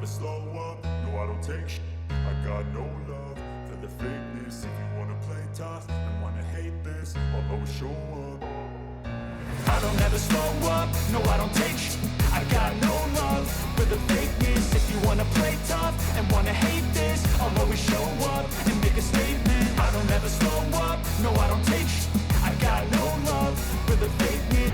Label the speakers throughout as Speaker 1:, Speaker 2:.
Speaker 1: never slow up, no I don't take shit. I got no love for the fakeness. If you wanna play tough and wanna hate this, I'll always show up. I don't ever slow up, no I don't take shit. I got no love for the fakeness. If you wanna play tough and wanna hate this, I'll always show up and make a statement. I don't ever slow up, no I don't take shit. I got no love for the fakeness.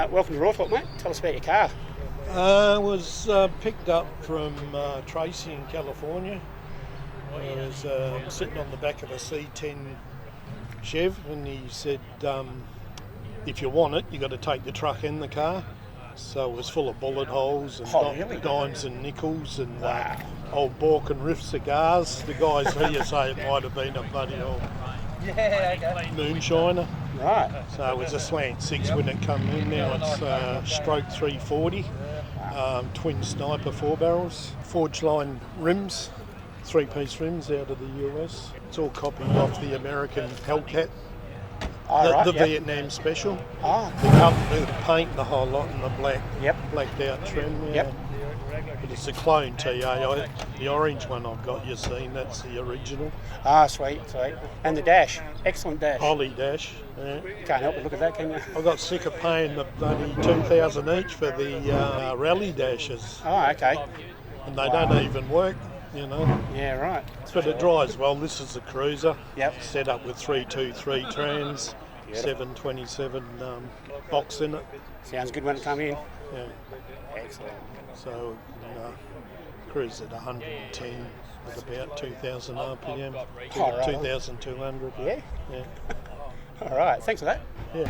Speaker 2: Welcome to Rawthorpe, mate. Tell us about your car.
Speaker 3: Was picked up from Tracy in California. I was sitting on the back of a C10 Chev, and he said, if you want it, you got to take the truck and the car. So it was full of bullet holes and
Speaker 2: Really?
Speaker 3: dimes and nickels and old Bork and Riff cigars. The guys here say it might have been a bloody old moonshiner.
Speaker 2: Right.
Speaker 3: So it was a slant 6 when it come in. Now it's stroke 340, twin sniper 4 barrels, forge line rims, 3-piece rims out of the US. It's all copied off the American Hellcat, the Vietnam special. The paint, the whole lot, and the blacked out trim. Yeah. But it's a clone TA. The orange one I've got, you've seen, that's the original.
Speaker 2: Sweet. And the dash, excellent dash.
Speaker 3: Holly dash. Yeah.
Speaker 2: Can't help but look at that, can you?
Speaker 3: I got sick of paying the bloody $2,000 each for the rally dashes.
Speaker 2: Okay.
Speaker 3: And they don't even work, you know.
Speaker 2: Yeah, right.
Speaker 3: But it drives well. This is the Cruiser.
Speaker 2: Yep.
Speaker 3: Set up with 323 trans, 727 box in it.
Speaker 2: Sounds good when it come in.
Speaker 3: Yeah.
Speaker 2: Excellent.
Speaker 3: So cruise at 110 at about 2,000 RPM, 2,200.
Speaker 2: Yeah.
Speaker 3: Yeah.
Speaker 2: All right. Thanks for that.
Speaker 3: Yeah.